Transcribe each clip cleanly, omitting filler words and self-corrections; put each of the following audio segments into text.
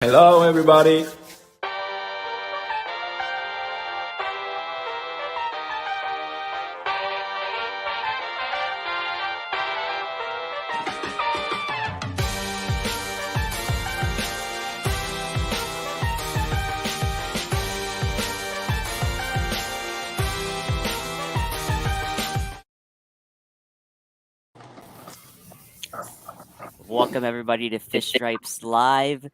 Hello, everybody. Welcome everybody to Fish Stripes Live.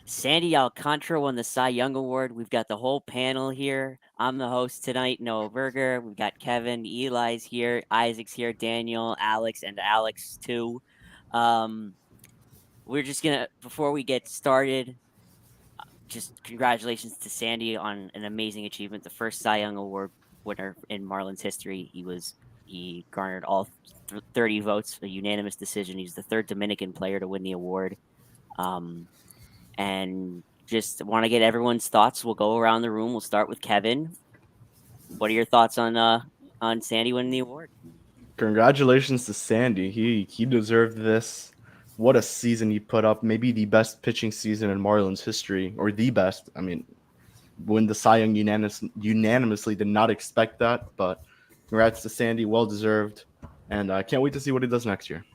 Sandy Alcantara won the Cy Young Award. We've got the whole panel here. I'm the host tonight, Noah Berger. We've got Kevin, Eli's here, Isaac's here, Daniel, Alex, and Alex too. We're just gonna, before we get started, just congratulations to Sandy on an amazing achievement. The first Cy Young Award winner in Marlins history. He garnered all 30 votes, a unanimous decision. He's the third Dominican player to win the award. And just want to get everyone's thoughts. We'll go around the room. We'll start with Kevin. What are your thoughts on Sandy winning the award? Congratulations to Sandy. He deserved this. What a season he put up. Maybe the best pitching season in Marlins history, or the best. I mean, win the Cy Young unanimously. Did not expect that, but congrats to Sandy. Well deserved. And I can't wait to see what he does next year.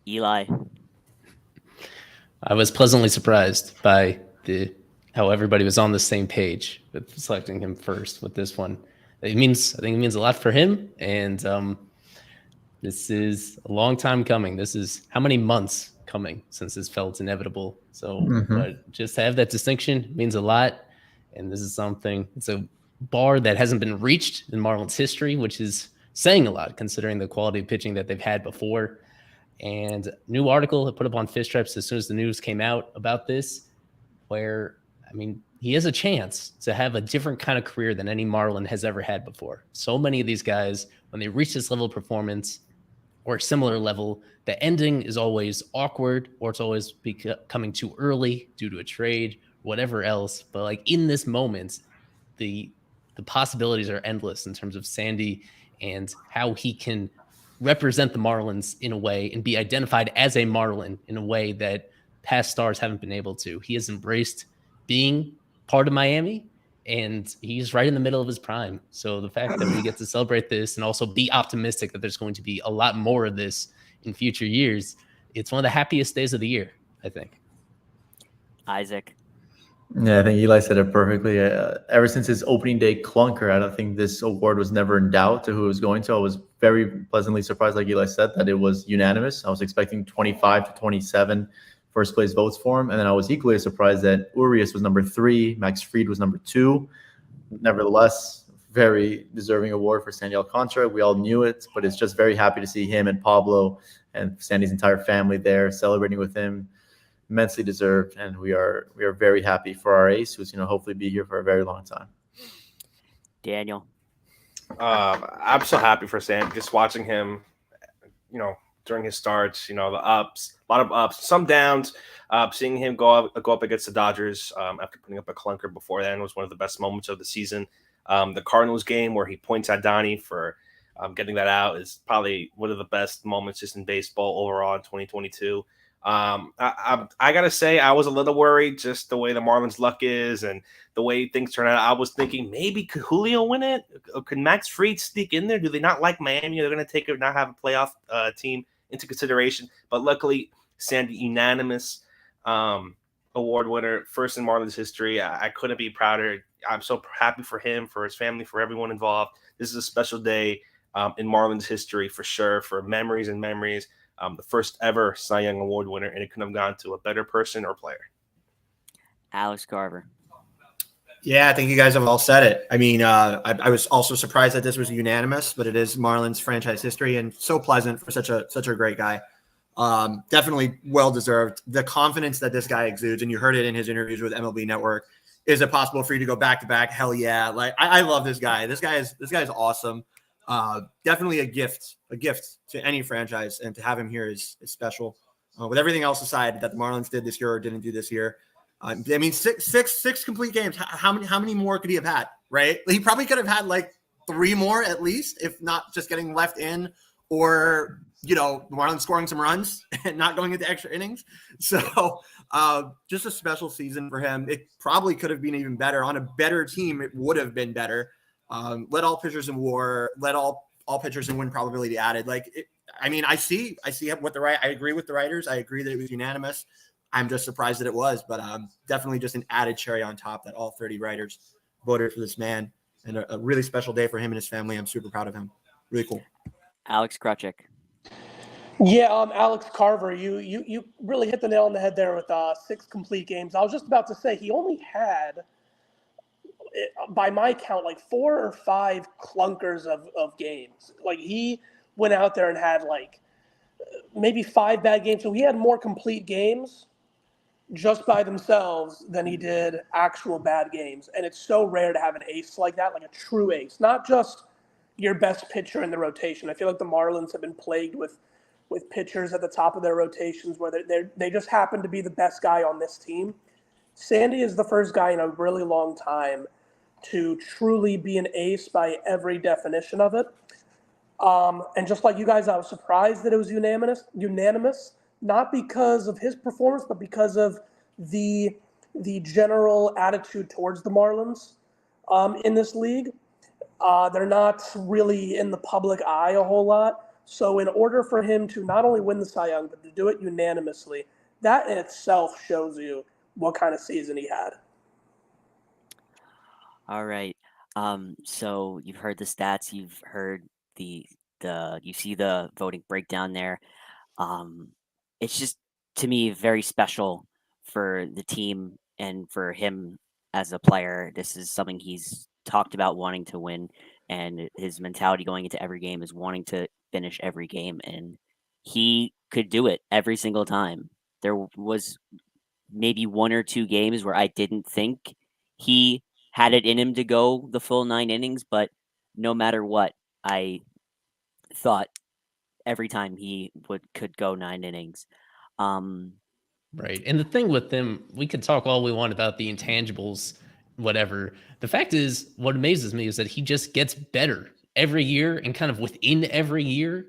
Eli. I was pleasantly surprised by how everybody was on the same page with selecting him first with this one. I think it means a lot for him, and this is a long time coming. This is how many months coming since this felt inevitable. So but just to have that distinction means a lot, and this is something. It's a bar that hasn't been reached in Marlins history, which is saying a lot considering the quality of pitching that they've had before. And new article put up on Fish Stripes as soon as the news came out about this, where, I mean, he has a chance to have a different kind of career than any Marlin has ever had before. So many of these guys, when they reach this level of performance or a similar level, the ending is always awkward, or it's always coming too early due to a trade, whatever else. But like in this moment, the possibilities are endless in terms of Sandy and how he can represent the Marlins in a way and be identified as a Marlin in a way that past stars haven't been able to. He has embraced being part of Miami, and he's right in the middle of his prime. So the fact that we get to celebrate this and also be optimistic that there's going to be a lot more of this in future years, it's one of the happiest days of the year, I think. Isaac. Yeah, I think Eli said it perfectly. Ever since his opening day clunker, I don't think this award was never in doubt to who it was going to. I was very pleasantly surprised, like Eli said, that it was unanimous. I was expecting 25 to 27 first place votes for him. And then I was equally surprised that Urias was number 3, Max Fried was number 2. Nevertheless, very deserving award for Sandy Alcantara. We all knew it, but it's just very happy to see him and Pablo and Sandy's entire family there celebrating with him. Immensely deserved, and we are very happy for our ace, who's hopefully be here for a very long time. Daniel. I'm so happy for Sam. Just watching him, during his starts, the ups, a lot of ups, some downs. Seeing him go up against the Dodgers after putting up a clunker before then was one of the best moments of the season. The Cardinals game where he points at Donnie for getting that out is probably one of the best moments just in baseball overall in 2022. I gotta say, I was a little worried just the way the Marlins' luck is and the way things turn out. I was thinking maybe could Julio win it? Could Max Fried sneak in there? Do they not like Miami? They're going to take it, not have a playoff team into consideration. But luckily, Sandy, unanimous award winner, first in Marlins history. I couldn't be prouder. I'm so happy for him, for his family, for everyone involved. This is a special day in Marlins history for sure, for memories and memories. The first ever Cy Young Award winner, and it couldn't have gone to a better person or player. Alex Garver. Yeah, I think you guys have all said it. I mean, I was also surprised that this was unanimous, but it is Marlins franchise history, and so pleasant for such a great guy. Definitely well deserved. The confidence that this guy exudes, and you heard it in his interviews with MLB Network. Is it possible for you to go back to back? Hell yeah! Like I love this guy. This guy is awesome. Definitely a gift to any franchise, and to have him here is special. With everything else aside that the Marlins did this year or didn't do this year, I mean, six complete games. How many more could he have had? Right? He probably could have had like 3 more at least, if not just getting left in or the Marlins scoring some runs and not going into extra innings. So just a special season for him. It probably could have been even better. On a better team, it would have been better. Let all pitchers in WAR, let all pitchers in win probability added. I see what I agree with the writers. I agree that it was unanimous. I'm just surprised that it was, but definitely just an added cherry on top that all 30 writers voted for this man, and a really special day for him and his family. I'm super proud of him. Really cool. Alex Krutchik. Yeah, Alex Carver, you really hit the nail on the head there with 6 complete games. I was just about to say he only had, by my count, like 4 or 5 clunkers of games. Like he went out there and had like maybe 5 bad games. So he had more complete games just by themselves than he did actual bad games. And it's so rare to have an ace like that, like a true ace, not just your best pitcher in the rotation. I feel like the Marlins have been plagued with pitchers at the top of their rotations where they just happen to be the best guy on this team. Sandy is the first guy in a really long time to truly be an ace by every definition of it. And just like you guys, I was surprised that it was unanimous, not because of his performance, but because of the general attitude towards the Marlins in this league. They're not really in the public eye a whole lot. So in order for him to not only win the Cy Young, but to do it unanimously, that in itself shows you what kind of season he had. All right. So you've heard the stats, you've heard you see the voting breakdown there. It's just, to me, very special for the team and for him as a player. This is something he's talked about wanting to win, and his mentality going into every game is wanting to finish every game, and he could do it every single time. There was maybe 1 or 2 games where I didn't think he had it in him to go the full 9 innings, but no matter what, I thought every time he could go 9 innings. Right. And the thing with them, we could talk all we want about the intangibles, whatever. The fact is, what amazes me is that he just gets better every year, and kind of within every year.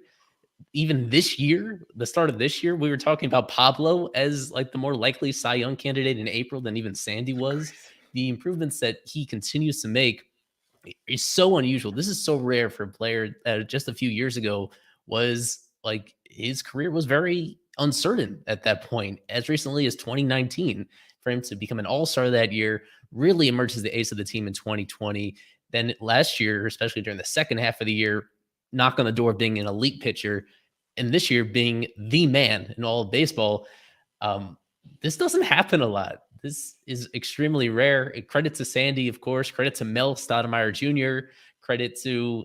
Even this year, the start of this year, we were talking about Pablo as like the more likely Cy Young candidate in April than even Sandy was. The improvements that he continues to make is so unusual. This is so rare for a player that just a few years ago was like, his career was very uncertain at that point. As recently as 2019, for him to become an all-star that year, really emerged as the ace of the team in 2020. Then last year, especially during the second half of the year, knock on the door of being an elite pitcher, and this year being the man in all of baseball. This doesn't happen a lot. This is extremely rare. Credit to Sandy, of course. Credit to Mel Stoudemire Jr. Credit to,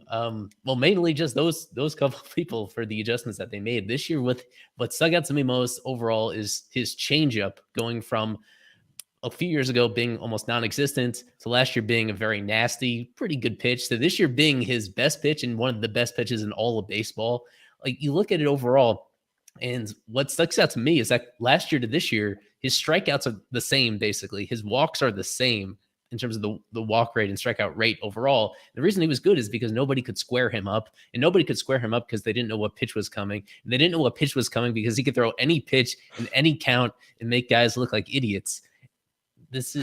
mainly just those couple of people for the adjustments that they made this year. With what stuck out to me most overall is his changeup, going from a few years ago being almost non-existent to last year being a very nasty, pretty good pitch, to this year being his best pitch and one of the best pitches in all of baseball. Like, you look at it overall, and what sticks out to me is that last year to this year, his strikeouts are the same, basically. His walks are the same in terms of the walk rate and strikeout rate overall. The reason he was good is because nobody could square him up, and nobody could square him up because they didn't know what pitch was coming. And they didn't know what pitch was coming because he could throw any pitch in any count and make guys look like idiots. That's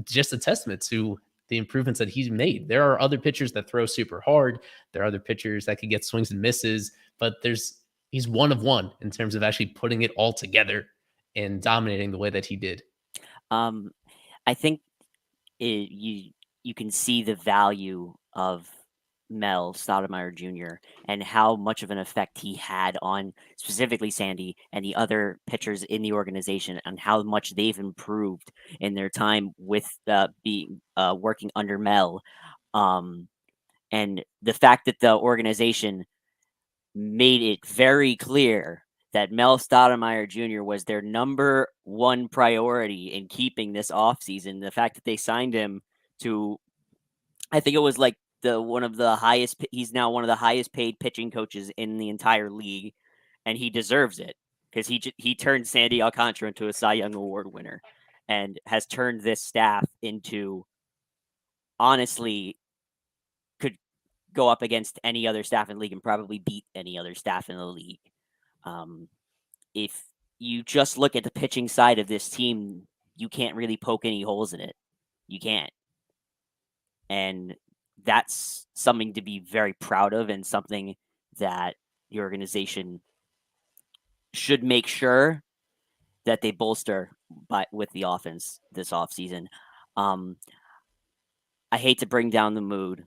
just a testament to the improvements that he's made. There are other pitchers that throw super hard. There are other pitchers that can get swings and misses, but he's one of one in terms of actually putting it all together and dominating the way that he did. I think you can see the value of Mel Stoudemire Jr. and how much of an effect he had on specifically Sandy and the other pitchers in the organization, and how much they've improved in their time with working under Mel. And the fact that the organization made it very clear that Mel Stoudemire Jr. was their number one priority in keeping this offseason. The fact that they signed him to, I think it was like he's now one of the highest paid pitching coaches in the entire league, and he deserves it because he turned Sandy Alcantara into a Cy Young Award winner and has turned this staff into, honestly, could go up against any other staff in the league and probably beat any other staff in the league. If you just look at the pitching side of this team, you can't really poke any holes in it. You can't. And that's something to be very proud of, and something that the organization should make sure that they bolster with the offense this offseason. I hate to bring down the mood.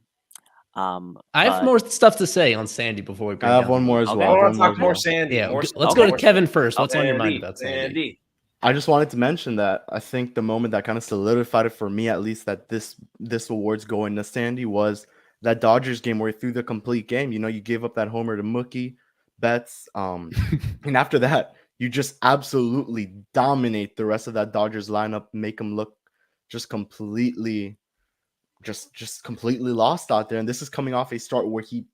I have more stuff to say on Sandy before we bring I have down one the more mood. as I well. want One to more talk as more well. Sandy. Yeah, more, let's okay, go to more Kevin first. What's on your mind Sandy, about Sandy? Sandy. I just wanted to mention that I think the moment that kind of solidified it for me, at least, that this award's going to Sandy was that Dodgers game where he threw the complete game. You know, you gave up that homer to Mookie Betts, and after that, you just absolutely dominate the rest of that Dodgers lineup, make them look just completely lost out there. And this is coming off a start where he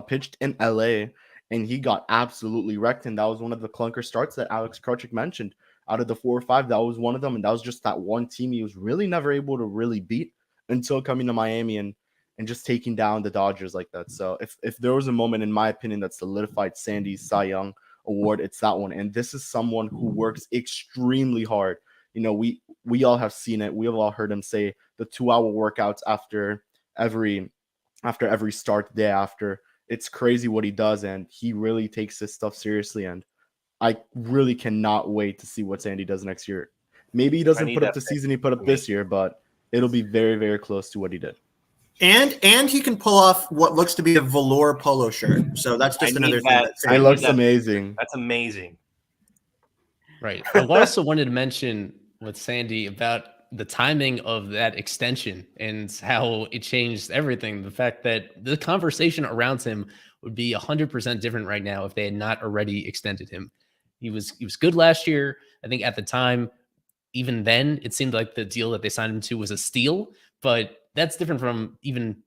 pitched in LA and he got absolutely wrecked. And that was one of the clunker starts that Alex Krutchik mentioned. Out of the 4 or 5, that was one of them. And that was just that one team he was really never able to really beat until coming to Miami and just taking down the Dodgers like that. So if there was a moment, in my opinion, that solidified Sandy's Cy Young award, it's that one. And this is someone who works extremely hard. You know, we all have seen it. We have all heard him say the 2-hour workouts after every start the day after. It's crazy what he does, and he really takes this stuff seriously. And I really cannot wait to see what Sandy does next year. Maybe he doesn't put up the season he put up this year, but it'll be very, very close to what he did. And he can pull off what looks to be a velour polo shirt. So that's just another thing. It looks amazing. That's amazing. Right. I also wanted to mention with Sandy about the timing of that extension and how it changed everything. The fact that the conversation around him would be 100% different right now if they had not already extended him. He was good last year. I think at the time, even then, it seemed like the deal that they signed him to was a steal, but that's different from even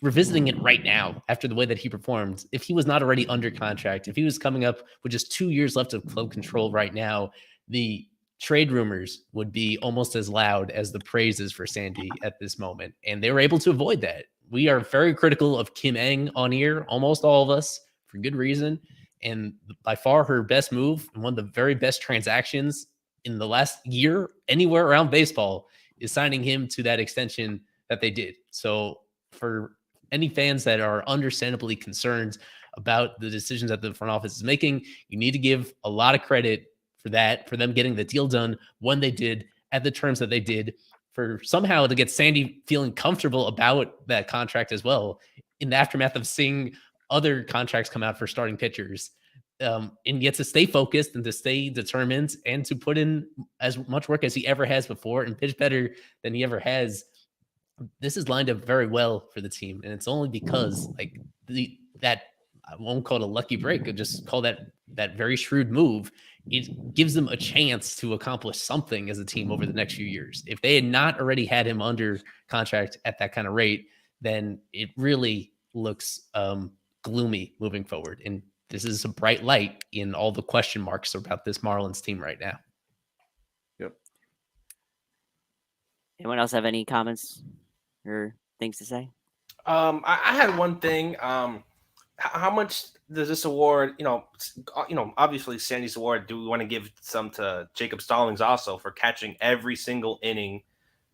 revisiting it right now after the way that he performed. If he was not already under contract, if he was coming up with just 2 years left of club control right now, the trade rumors would be almost as loud as the praises for Sandy at this moment. And they were able to avoid that. We are very critical of Kim Eng on here, almost all of us, for good reason. And by far her best move and one of the very best transactions in the last year anywhere around baseball is signing him to that extension that they did. So for any fans that are understandably concerned about the decisions that the front office is making, you need to give a lot of credit for that, for them getting the deal done when they did, at the terms that they did, for somehow to get Sandy feeling comfortable about that contract as well in the aftermath of seeing other contracts come out for starting pitchers. And yet to stay focused and to stay determined and to put in as much work as he ever has before and pitch better than he ever has. This is lined up very well for the team. And it's only because like that I won't call it a lucky break, I'll just call that very shrewd move. It gives them a chance to accomplish something as a team over the next few years. If they had not already had him under contract at that kind of rate, then it really looks gloomy moving forward. And this is a bright light in all the question marks about this Marlins team right now. Yep. Anyone else have any comments or things to say? I had one thing. How much does this award, obviously Sandy's award, do we want to give some to Jacob Stallings also for catching every single inning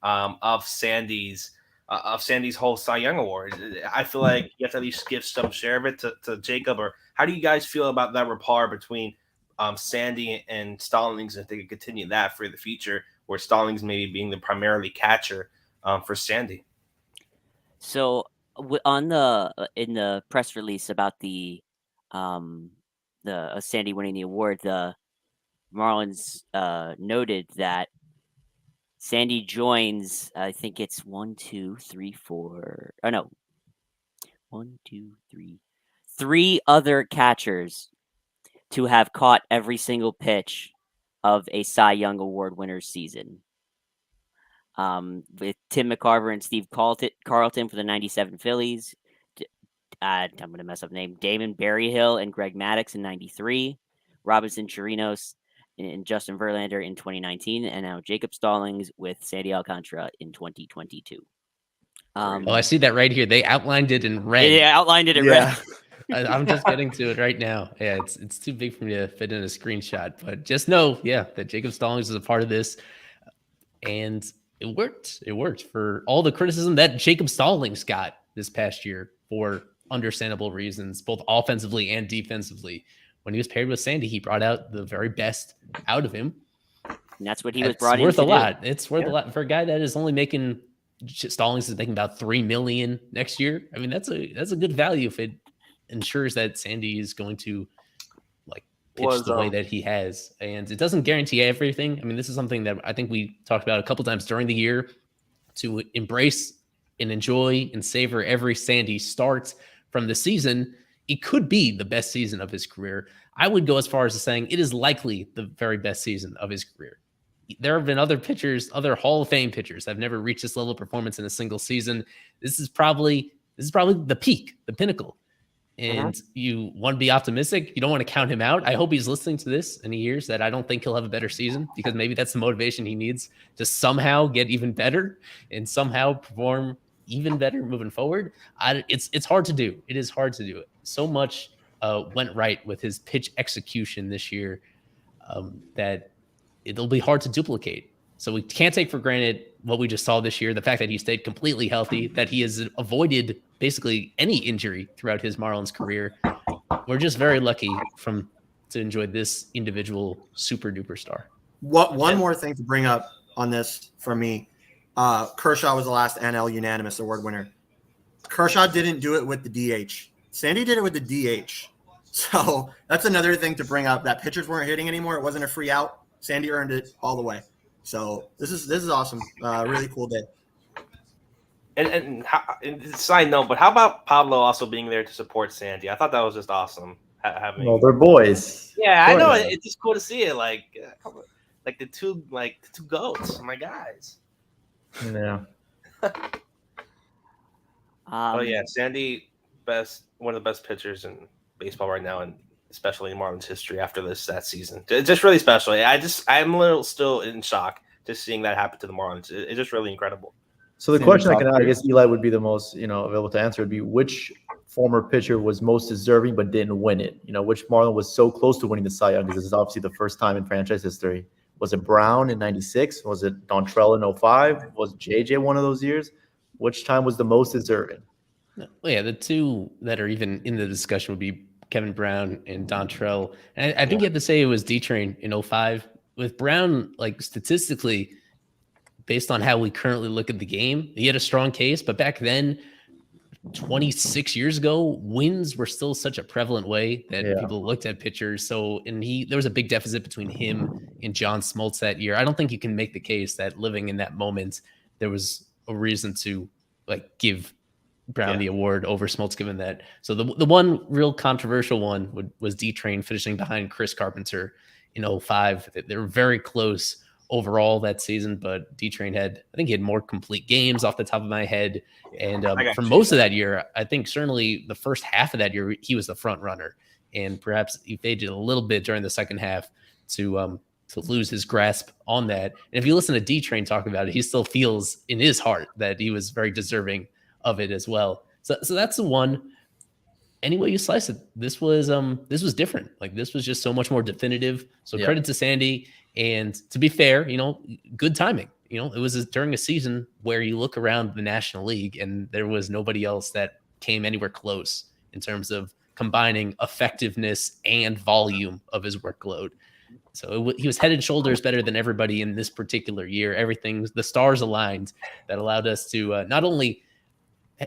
of Sandy's whole Cy Young award? I feel like you have to at least give some share of it to Jacob. Or how do you guys feel about that rapport between Sandy and Stallings, if they could continue that for the future, where Stallings maybe being the primarily catcher for Sandy? So in the press release about the Sandy winning the award, the Marlins noted that Sandy joins, I think it's 1, 2, 3, 4. Oh no, 1, 2, 3, 3 other catchers to have caught every single pitch of a Cy Young Award winner's season. With Tim McCarver and Steve Carlton for the 97 Phillies. I'm going to mess up the name. Damon Berryhill and Greg Maddux in 93. Robinson Chirinos and Justin Verlander in 2019. And now Jacob Stallings with Sandy Alcantara in 2022. Oh, I see that right here. They outlined it in red. Yeah, outlined it in Yeah. red. I'm just getting to it right now. Yeah, it's too big for me to fit in a screenshot, but just know, that Jacob Stallings is a part of this, and it worked. It worked for all the criticism that Jacob Stallings got this past year for understandable reasons, both offensively and defensively. When he was paired with Sandy, he brought out the very best out of him. And that's what he was It's brought in worth to a do. lot. It's worth a lot for a guy that is only making. Stallings is making about $3 million next year. I mean, that's a good value if it ensures that Sandy is going to pitch the way that he has, and it doesn't guarantee everything. I mean, this is something that I think we talked about a couple times during the year, to embrace and enjoy and savor every Sandy start from the season. It could be the best season of his career. I would go as far as saying it is likely the very best season of his career. There have been other pitchers, other Hall of Fame pitchers that have never reached this level of performance in a single season. This is probably the peak, the pinnacle. And you want to be optimistic. You don't want to count him out. I hope he's listening to this and he hears that I don't think he'll have a better season, because maybe that's the motivation he needs to somehow get even better and somehow perform even better moving forward. It's hard to do. It is hard to do it. So much went right with his pitch execution this year that it'll be hard to duplicate. So we can't take for granted what we just saw this year, the fact that he stayed completely healthy, that he has avoided basically any injury throughout his Marlins career. We're just very lucky to enjoy this individual super duper star. One more thing to bring up on this from me. Kershaw was the last NL unanimous award winner. Kershaw didn't do it with the DH. Sandy did it with the DH. So that's another thing to bring up, that pitchers weren't hitting anymore. It wasn't a free out. Sandy earned it all the way. So this is awesome. Really cool day. And side note, but how about Pablo also being there to support Sandy? I thought that was just awesome. Well, they're boys. Yeah, I know. It's just cool to see it. Like the two goats, my guys. Yeah. Oh yeah, Sandy, one of the best pitchers in baseball right now, and especially in Marlins history after that season. It's just really special. I'm a little still in shock just seeing that happen to the Marlins. It's just really incredible. So the question I guess Eli would be the most, available to answer would be, which former pitcher was most deserving but didn't win it? Which Marlin was so close to winning the Cy Young, because this is obviously the first time in franchise history. Was it Brown in 96? Was it Dontrell in 05? Was JJ one of those years? Which time was the most deserving? Well, yeah, the two that are even in the discussion would be Kevin Brown and Dontrell. And I think you have to say it was D-Train in 05. With Brown, statistically, based on how we currently look at the game, he had a strong case. But back then, 26 years ago, wins were still such a prevalent way that people looked at pitchers. So, there was a big deficit between him and John Smoltz that year. I don't think you can make the case that living in that moment, there was a reason to give Brown the award over Smoltz, given that. So the one real controversial one was D-Train finishing behind Chris Carpenter in 05. They were very close overall that season, but D-Train I think he had more complete games off the top of my head. And for most of that year, I think certainly the first half of that year, he was the front runner, and perhaps he faded a little bit during the second half to lose his grasp on that. And if you listen to D-Train talk about it, he still feels in his heart that he was very deserving of it as well. So that's the one. Any way you slice it, this was different. This was just so much more definitive. So credit to Sandy. And to be fair, good timing. It was during a season where you look around the National League and there was nobody else that came anywhere close in terms of combining effectiveness and volume of his workload. So he was head and shoulders better than everybody in this particular year. The stars aligned that allowed us to not only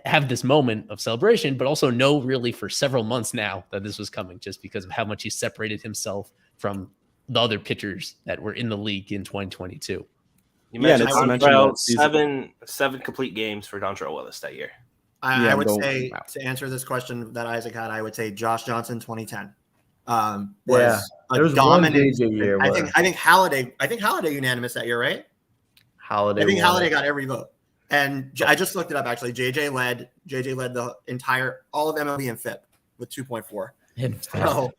have this moment of celebration, but also know really for several months now that this was coming, just because of how much he separated himself from the other pitchers that were in the league in 2022. You mentioned seven complete games for Dontrell Willis that year. I would say, to answer this question that Isaac had, I would say Josh Johnson 2010 was a dominant year. I think Halladay unanimous that year, right? I think Halladay got every vote. And I just looked it up, actually. JJ led all of MLB in FIP with 2.4. So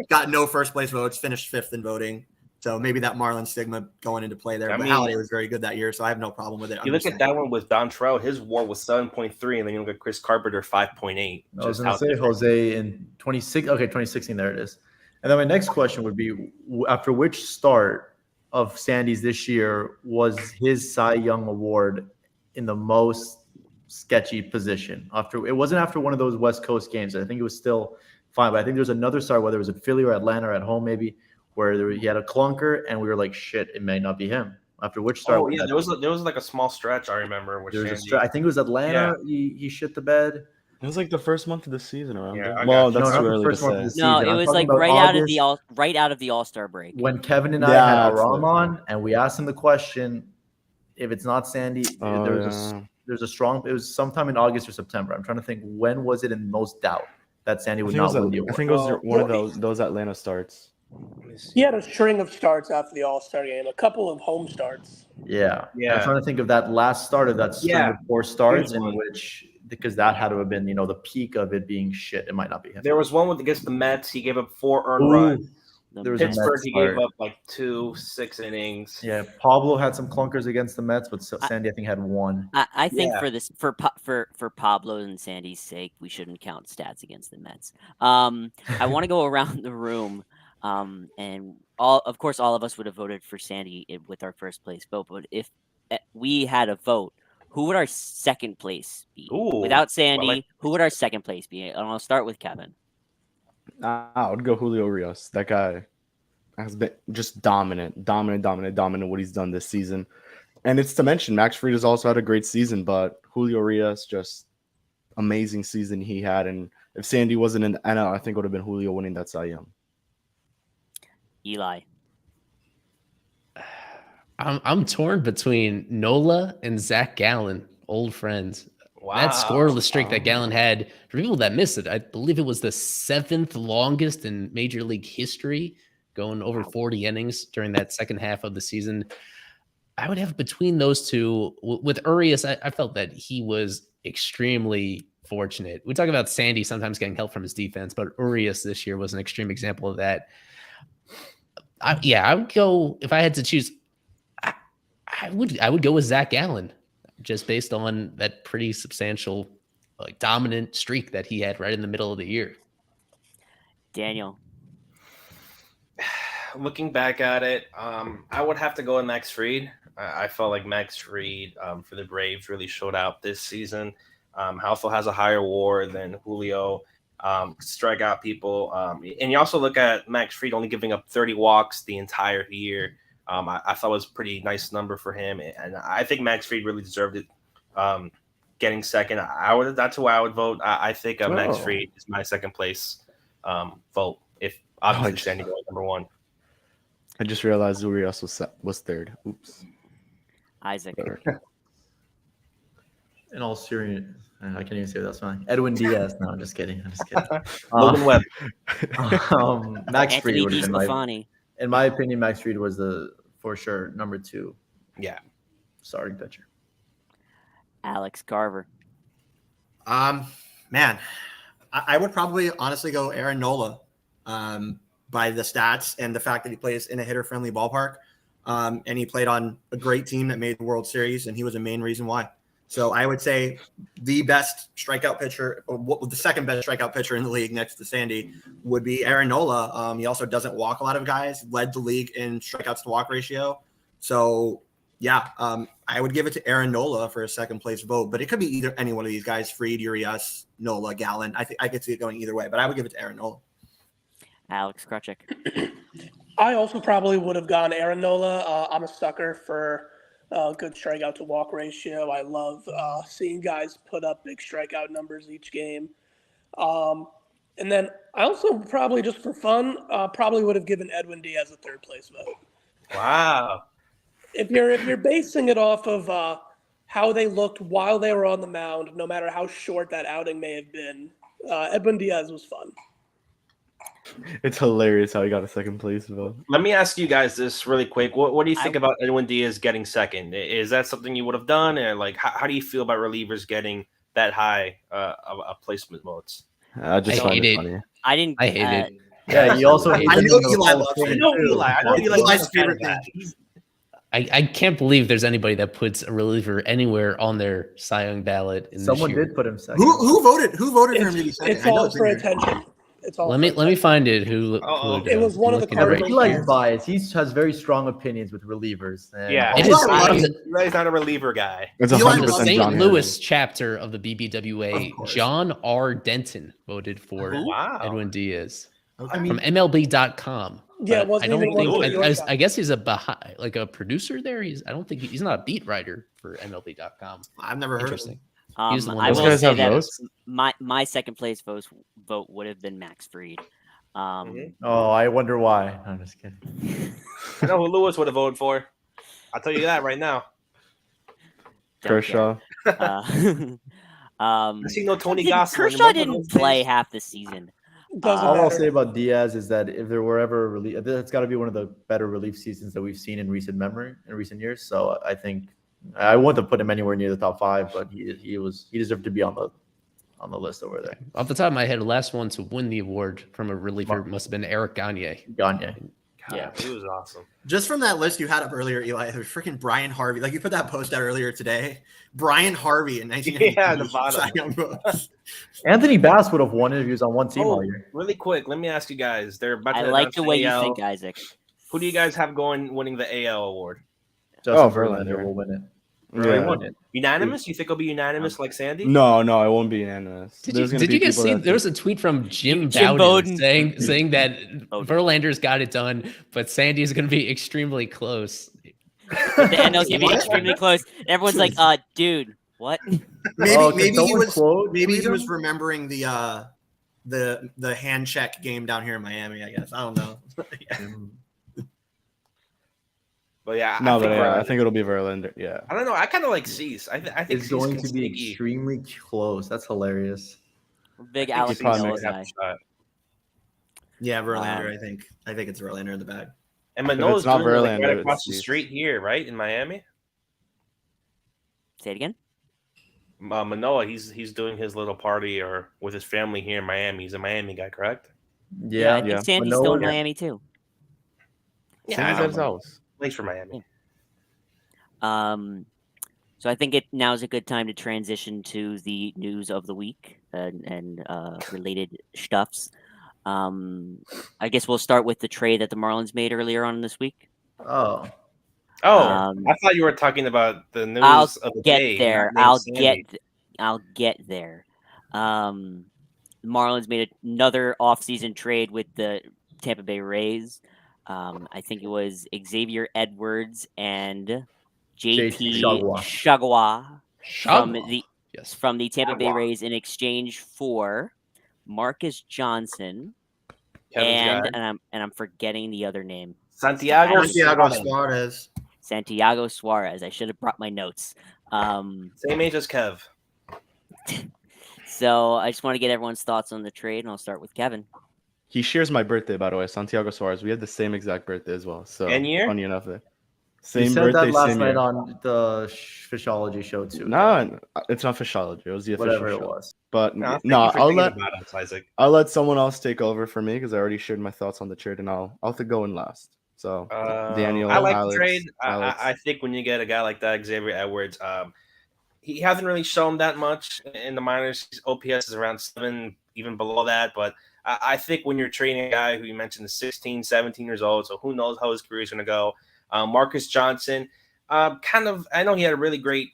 got no first place votes, finished fifth in voting. So maybe that Marlins stigma going into play there. I But mean- Halladay was very good that year, so I have no problem with it. You look at that one with Dontrell, his WAR was 7.3, and then you look at Chris Carpenter 5.8. I was Just going how to say different. Jose in 2016. There it is. And then my next question would be: after which start of Sandy's this year was his Cy Young award in the most sketchy position? It wasn't after one of those West Coast games. I think it was still fine, but I think there was another start, whether it was at Philly or Atlanta or at home, maybe, where he had a clunker, and we were like, "Shit, it may not be him." After which start? Oh yeah, there was like a small stretch I remember with There was Sandy. I think it was Atlanta. He shit the bed. It was like the first month of the season around Yeah, there. I Well, got you. that's No, too not the early to first month of say. the season. No, it I'm was talking like about August, right out of the All-Star break. when Kevin and I had That's Aram it. on, and we asked him the question, if it's not Sandy, Oh, there's a strong. It was sometime in August or September. I'm trying to think, when was it in most doubt that Sandy I would think, it was, not win the award? I think it was Well, one of those Atlanta starts. Let me see. He had a string of starts after the All-Star game, a couple of home starts. Yeah. Yeah. I'm trying to think of that last start of that string Yeah. of 4 starts, Here's in one. which, because that had to have been, the peak of it being shit. It might not be him. There was one against the Mets. He gave up 4 earned Ooh, runs. there was a Pittsburgh, Mets he gave start. up like 6 innings. Yeah, Pablo had some clunkers against the Mets, but Sandy, I think, had one. I think Yeah. for Pablo and Sandy's sake, we shouldn't count stats against the Mets. I want to go around the room, and all of us would have voted for Sandy with our first place vote. But if we had a vote, who would our second place be? Ooh, Without Sandy, well, who would our second place be? And I'll start with Kevin. I would go Julio Rios. That guy has been just dominant what he's done this season. And it's to mention, Max Fried has also had a great season, but Julio Rios, just amazing season he had. And if Sandy wasn't in the NL, I think it would have been Julio winning that Cy Young. Eli. I'm torn between Nola and Zach Gallen, old friends. wow. That scoreless streak that Gallen had, for people that missed it, I believe it was the 7th longest in Major League history, going over 40 innings during that second half of the season. I would have between those two. With Urias, I felt that he was extremely fortunate. We talk about Sandy sometimes getting help from his defense, but Urias this year was an extreme example of that. I would go, if I had to choose, I would go with Zach Gallen, just based on that pretty substantial, dominant streak that he had right in the middle of the year. Daniel. Looking back at it, I would have to go with Max Fried. I felt like Max Fried for the Braves really showed out this season. Also has a higher WAR than Julio. Strike out people. And you also look at Max Fried only giving up 30 walks the entire year. I thought it was a pretty nice number for him. And I think Max Fried really deserved it. Getting second, that's who I would vote. I think Max Fried is my second place vote. If obviously Sandy goes number 1. I just realized Urias was third. Oops. Isaac. In all serious, I can't even say that's fine. Edwin Diaz. No, I'm just kidding. Logan Webb. Max Anthony Fried would have been in my opinion, Max Fried was for sure number 2. Yeah. Starting pitcher. Alex Carver. Man, I would probably honestly go Aaron Nola by the stats and the fact that he plays in a hitter-friendly ballpark. And he played on a great team that made the World Series, and he was a main reason why. So I would say the best strikeout pitcher, or the second best strikeout pitcher in the league next to Sandy would be Aaron Nola. He also doesn't walk a lot of guys, led the league in strikeouts to walk ratio. So yeah, I would give it to Aaron Nola for a second place vote, but it could be any one of these guys: Fried, Urias, Nola, Gallen. I think I could see it going either way, but I would give it to Aaron Nola. Alex Krutchik. I also probably would have gone Aaron Nola. I'm a sucker for good strikeout to walk ratio. I love seeing guys put up big strikeout numbers each game. And then I also probably, just for fun, probably would have given Edwin Diaz a third place vote. Wow. If you're basing it off of how they looked while they were on the mound, no matter how short that outing may have been, Edwin Diaz was fun. It's hilarious how he got a second place vote. Let me ask you guys this really quick. What do you think about Edwin Diaz getting second? Is that something you would have done? Or how do you feel about relievers getting that high of placement votes? I just find it funny. I didn't. I hate it. Yeah, he also I entered know in the Eli Hall of loves Fame, it. I know too. Eli. I know It's Eli's Eli's a fan of favorite that. thing. I can't believe there's anybody that puts a reliever anywhere on their Cy Young ballot in Someone this year. did put him second. Who voted? Who voted for him to be second? It's I know all it's in for there. attention. It's all. Let for me attention. find it. Who Oh, would, it was one of the looking right Cardinals Eli's here. biased. He has very strong opinions with relievers. And Yeah, It Eli is loves from it. Eli's not a reliever guy. It's Eli from the 100% loves St. John Louis Harris. chapter of the BBWA. Of course. John R. Denton voted for Oh, wow. Edwin Diaz Okay. I mean, from MLB.com. Yeah, it But wasn't I even don't one think. of the Louis. New York I guys. guess he's a producer there. I don't think he's not a beat writer for MLB.com. I've never heard of Interesting. him. He was the one I that Those will guys say have that votes? my second place vote would have been Max Fried. Mhm. oh, I wonder why. No, I'm just kidding. I know who Lewis would have voted for. I'll tell you that right now. don't care. Kershaw. I see no Tony didn't- Gosselin. Kershaw Remember didn't those play days? half the season. Doesn't All I'll matter. say about Diaz is that if there were ever a relief, that's got to be one of the better relief seasons that we've seen in recent memory, in recent years. So I think I wouldn't have put him anywhere near the top 5, but he deserved to be on the list over there. Off the top of my head, the last one to win the award from a reliever must have been Eric Gagne. Gagne. God, Yeah. he was awesome. Just from that list you had up earlier, Eli, there's freaking Brian Harvey. Like you put that post out earlier today. Brian Harvey in 1990. Yeah, the bottom. Cy Young votes. Anthony Bass would have won if he was on one team all Oh, year. really quick, let me ask you guys. They're about to I like the announce way you AL. think, Isaac. Who do you guys have winning the AL award? Justin Verlander. Verlander will win it. Really Yeah. won it. Unanimous? You think it'll be unanimous like Sandy? No, it won't be unanimous. Did There's you, gonna did you be guys people see? that There was a tweet from Jim Jim Bowden Bowden. saying that Bowden. Verlander's got it done, but Sandy's going to be extremely close. The NL's gonna be What? extremely close. Everyone's like, dude, what? Maybe Oh, can maybe he someone was quote maybe tweet he was him? remembering the hand check game down here in Miami. I guess I don't know. But yeah, No, I think, but yeah, I Verlander- think it'll be Verlander. Yeah. I don't know. I kind of like Cease. I think It's Cease going can to be sneaky. extremely close. That's hilarious. Big I think Alex Cease probably Manoa might have guy. a shot. Yeah, Verlander. I think it's Verlander in the bag. And Manoa's it's not doing it, like, Verlander, right it's across the Cease. street here, right in Miami. Say it again. Manoa, he's doing his little party or with his family here in Miami. He's a Miami guy, correct? Yeah, I Yeah. think yeah. Sandy's still in Manoa- Miami too. Yeah, Sandy's I at his don't know. house. Plays for Miami. So I think now is a good time to transition to the news of the week and related stuffs. I guess we'll start with the trade that the Marlins made earlier on this week. Oh, Oh, Um, I thought you were talking about the news I'll of the get day. there. not named Sandy. I'll get there. The Marlins made another offseason trade with the Tampa Bay Rays. I think it was Xavier Edwards and JT Chagua. Chagua Yes. from the Tampa Bay Chagua. Rays in exchange for Marcus Johnson Kevin's guy. and I'm forgetting the other name. Santiago Suarez. Santiago Suarez. I should have brought my notes. Same age as Kev. So I just want to get everyone's thoughts on the trade, and I'll start with Kevin. He shares my birthday, by the way, Santiago Suarez. We had the same exact birthday as well. So And year? funny enough, there. You Same said birthday, that last same night year. on the Fishology show too. No, it's not Fishology. It was the official Whatever it show. was. But No, thank no, you for I'll thinking let about us, Isaac. someone else take over for me because I already shared my thoughts on the trade, and I'll go in last. So Daniel, I like Alex, the trade. Alex. I think when you get a guy like that, Xavier Edwards, he hasn't really shown that much in the minors. His OPS is around 7, even below that. But I think when you're trading a guy who you mentioned is 16, 17 years old, so who knows how his career is going to go. Marcus Johnson, I know he had a really great,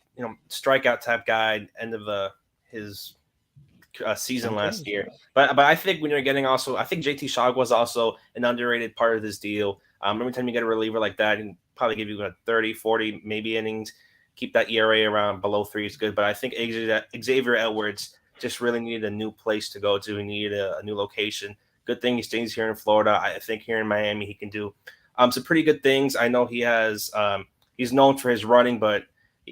strikeout type guy end of his season last year. But I think when you're getting also, I think JT Shog was also an underrated part of this deal. Every time you get a reliever like that, he can probably give you 30, 40, maybe innings. Keep that ERA around below 3 is good. But I think Xavier Edwards just really needed a new place to go to. He needed a new location. Good thing he stays here in Florida. I think here in Miami he can do some pretty good things. I know he has he's known for his running, but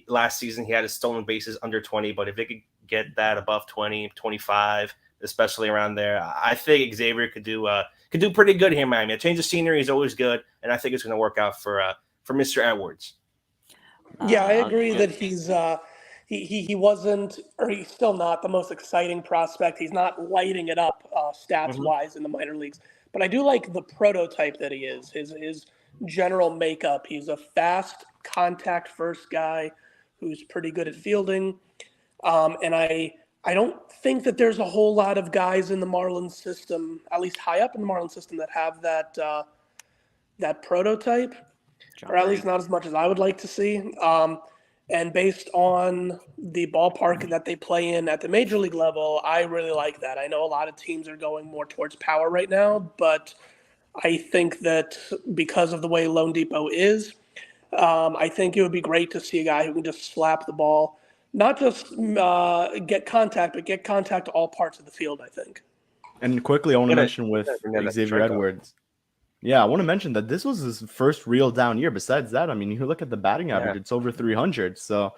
last season he had his stolen bases under 20. But if he could get that above 20, 25, especially around there, I think Xavier could do pretty good here in Miami. A change of scenery is always good, and I think it's going to work out for Mr. Edwards. Yeah, I agree that he's he wasn't, or he's still not the most exciting prospect. He's not lighting it up stats wise in the minor leagues, but I do like the prototype that he is. His general makeup. He's a fast contact first guy who's pretty good at fielding. And I don't think that there's a whole lot of guys in the Marlins system, at least high up in the Marlins system, that have that prototype, or at least not as much as I would like to see. And based on the ballpark that they play in at the major league level, I really like that. I know a lot of teams are going more towards power right now, but I think that because of the way Lone Depot is, I think it would be great to see a guy who can just slap the ball, not just get contact, but get contact to all parts of the field, I think. And quickly, I want to mention with bring that Xavier strikeout. Edwards. Yeah, I want to mention that this was his first real down year. Besides that, I mean, you look at the batting average, it's over 300. So,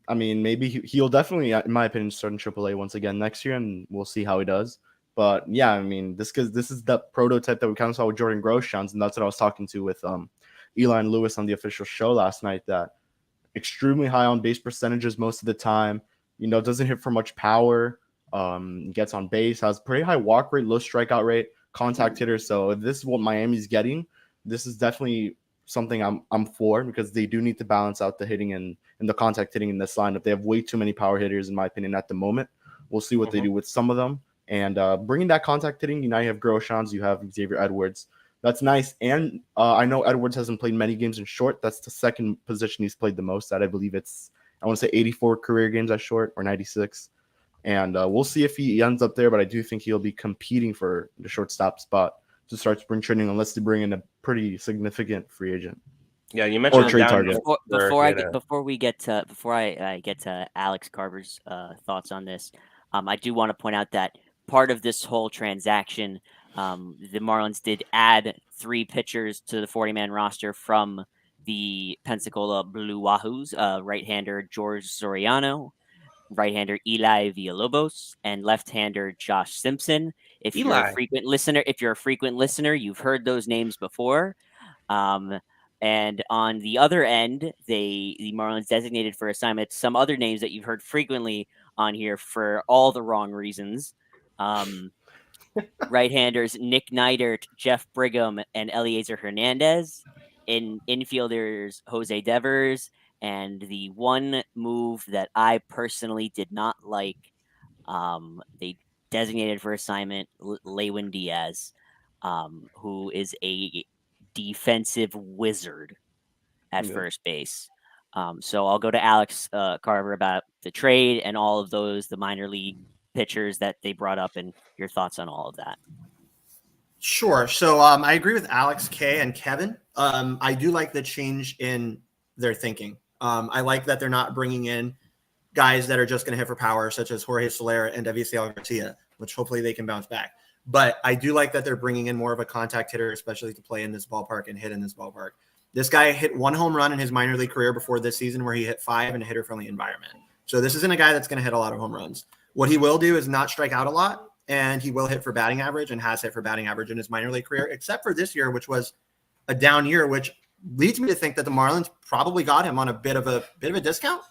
I mean, maybe he'll definitely, in my opinion, start in AAA once again next year, and we'll see how he does. But yeah, I mean, this is the prototype that we kind of saw with Jordan Groshans, and that's what I was talking to with Eli and Lewis on the official show last night. That extremely high on base percentages most of the time. Doesn't hit for much power. Gets on base, has pretty high walk rate, low strikeout rate, contact hitter. So if this is what Miami's getting, this is definitely something I'm for, because they do need to balance out the hitting and the contact hitting in this lineup. They have way too many power hitters, in my opinion, at the moment. We'll see what they do with some of them. And bringing that contact hitting, now you have Groshans, you have Xavier Edwards. That's nice. And I know Edwards hasn't played many games in short. That's the second position he's played the most at. I believe I want to say 84 career games at short, or 96. And we'll see if he ends up there, but I do think he'll be competing for the shortstop spot to start spring training, unless they bring in a pretty significant free agent. Yeah, you mentioned Or trade target. Before I get to Alex Carver's thoughts on this, I do want to point out that part of this whole transaction, the Marlins did add 3 pitchers to the 40-man roster from the Pensacola Blue Wahoos, right-hander George Soriano, right-hander Eli Villalobos, and left-hander Josh Simpson. If you're a frequent listener, you've heard those names before. And on the other end, the Marlins designated for assignment some other names that you've heard frequently on here for all the wrong reasons. Right-handers Nick Neidert, Jeff Brigham, and Eliezer Hernandez. Infielders Jose Devers, and the one move that I personally did not like, they designated for assignment Lewin Diaz, who is a defensive wizard at first base. So I'll go to Alex Carver about the trade and all of the minor league pitchers that they brought up, and your thoughts on all of that. Sure. So I agree with Alex, Kay, and Kevin. I do like the change in their thinking. I like that they're not bringing in guys that are just going to hit for power, such as Jorge Soler and Avisail Garcia, which hopefully they can bounce back. But I do like that they're bringing in more of a contact hitter, especially to play in this ballpark and hit in this ballpark. This guy hit 1 home run in his minor league career before this season, where he hit 5 in a hitter-friendly environment. So this isn't a guy that's going to hit a lot of home runs. What he will do is not strike out a lot, and he will hit for batting average and has hit for batting average in his minor league career, except for this year, which was a down year, which leads me to think that the Marlins probably got him on a bit of a discount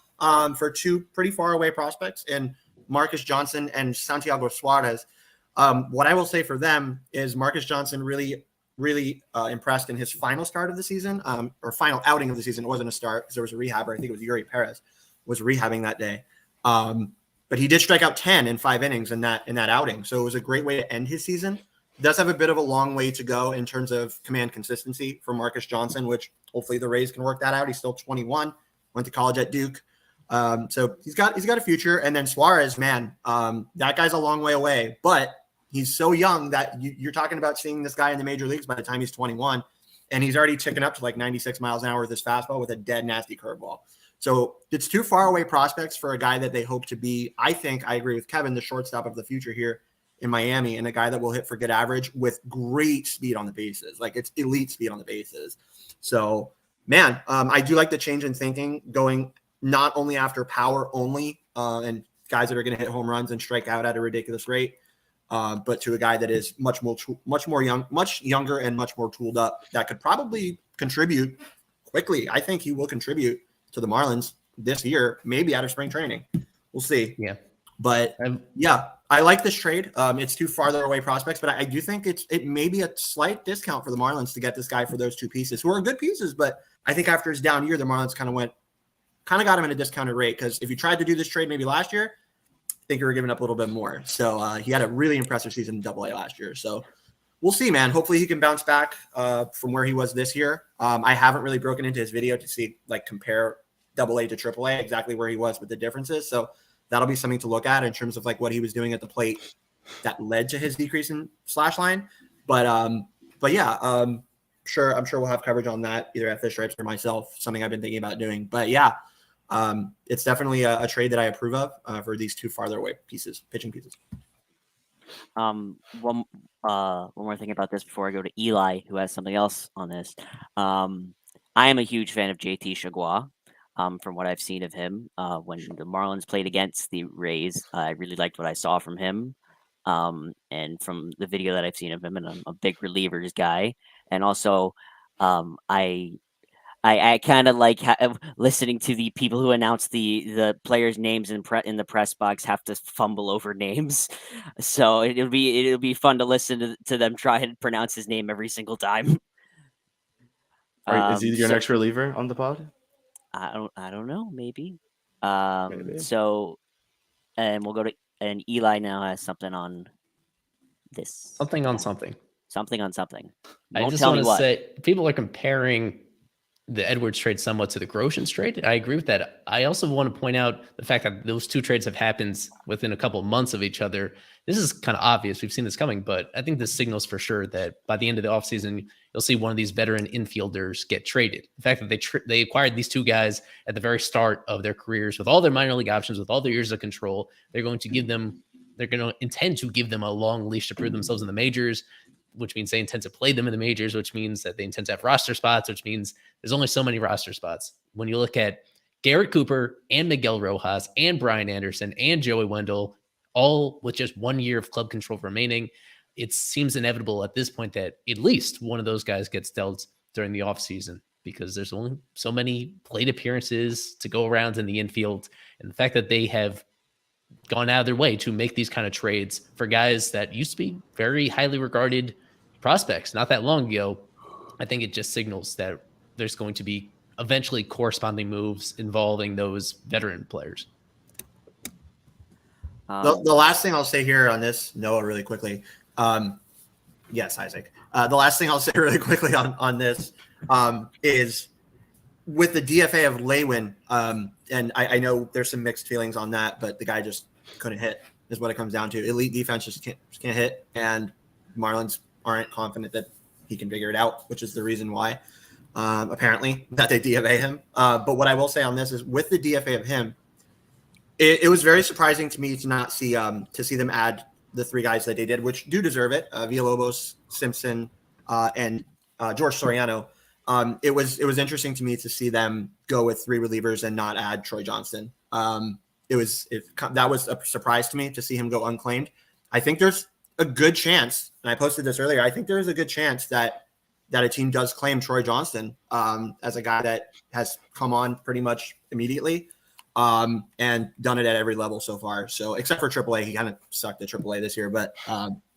for 2 pretty far away prospects in Marcus Johnson and Santiago Suarez. What I will say for them is Marcus Johnson really impressed in his final start of the season, or final outing of the season. It wasn't a start because there was a rehabber. I think it was Yuri Perez was rehabbing that day. But he did strike out 10 in 5 innings in that outing. So it was a great way to end his season. Does have a bit of a long way to go in terms of command consistency for Marcus Johnson, which hopefully the Rays can work that out. He's still 21, went to college at Duke. So he's got a future. And then Suarez, man, that guy's a long way away, but he's so young that you're talking about seeing this guy in the major leagues by the time he's 21, and he's already ticking up to like 96 miles an hour with his fastball with a dead nasty curveball. So it's 2 far away prospects for a guy that they hope to be. I think I agree with Kevin, the shortstop of the future here in Miami, and a guy that will hit for good average with great speed on the bases. Like, it's elite speed on the bases. So, man, I do like the change in thinking, going not only after power only and guys that are going to hit home runs and strike out at a ridiculous rate, but to a guy that is much younger and much more tooled up, that could probably contribute quickly. I think he will contribute to the Marlins this year, maybe out of spring training. We'll see. Yeah. But yeah, I like this trade. It's two farther away prospects, but I do think it may be a slight discount for the Marlins to get this guy for those two pieces, who are good pieces. But I think after his down year, the Marlins kind of got him at a discounted rate, because if you tried to do this trade maybe last year, I think you were giving up a little bit more. So he had a really impressive season in Double A last year. So we'll see, man. Hopefully he can bounce back from where he was this year. I haven't really broken into his video to see, like, compare Double A to Triple A, exactly where he was with the differences. So that'll be something to look at in terms of like what he was doing at the plate that led to his decrease in slash line. But yeah, I'm sure we'll have coverage on that either at Fish Stripes or myself, something I've been thinking about doing. But yeah, it's definitely a trade that I approve of for these two farther away pitching pieces. One more thing about this before I go to Eli, who has something else on this. I am a huge fan of JT Chagua. From what I've seen of him, when the Marlins played against the Rays, I really liked what I saw from him. And from the video that I've seen of him, and I'm a big relievers guy. And also, I kind of like listening to the people who announce the players' names in the press box have to fumble over names. So it'll be fun to listen to them try and pronounce his name every single time. Is he your next reliever on the pod? I don't know, maybe. Maybe. So, and we'll go to, and Eli now has something on this. Something on something. Something on something. I Won't just tell want me to what. say people are comparing the Edwards trade somewhat to the Groshans trade. I agree with that. I also want to point out the fact that those two trades have happened within a couple of months of each other. This is kind of obvious. We've seen this coming, but I think this signals for sure that by the end of the offseason, you'll see one of these veteran infielders get traded. The fact that they acquired these two guys at the very start of their careers with all their minor league options, with all their years of control, they're going to intend to give them a long leash to prove themselves in the majors, which means they intend to play them in the majors, which means that they intend to have roster spots, which means there's only so many roster spots. When you look at Garrett Cooper and Miguel Rojas and Brian Anderson and Joey Wendell, all with just 1 year of club control remaining, it seems inevitable at this point that at least one of those guys gets dealt during the offseason, because there's only so many plate appearances to go around in the infield. And the fact that they have gone out of their way to make these kind of trades for guys that used to be very highly regarded prospects not that long ago, I think it just signals that there's going to be eventually corresponding moves involving those veteran players. The last thing I'll say here on this, Noah, really quickly. Yes, Isaac. The last thing I'll say really quickly on this is with the DFA of Lewin, and I know there's some mixed feelings on that, but the guy just couldn't hit is what it comes down to. Elite defense just can't hit, and Marlins aren't confident that he can figure it out, which is the reason why, apparently, that they DFA him. But what I will say on this is with the DFA of him, it was very surprising to me to not see them add the three guys that they did, which do deserve it: Villalobos, Simpson, and George Soriano. It was interesting to me to see them go with three relievers and not add Troy Johnston. That was a surprise to me to see him go unclaimed. I think there's a good chance, and I posted this earlier, I think there is a good chance that a team does claim Troy Johnston as a guy that has come on pretty much immediately and done it at every level so far. So except for AAA, he kind of sucked at AAA this year, but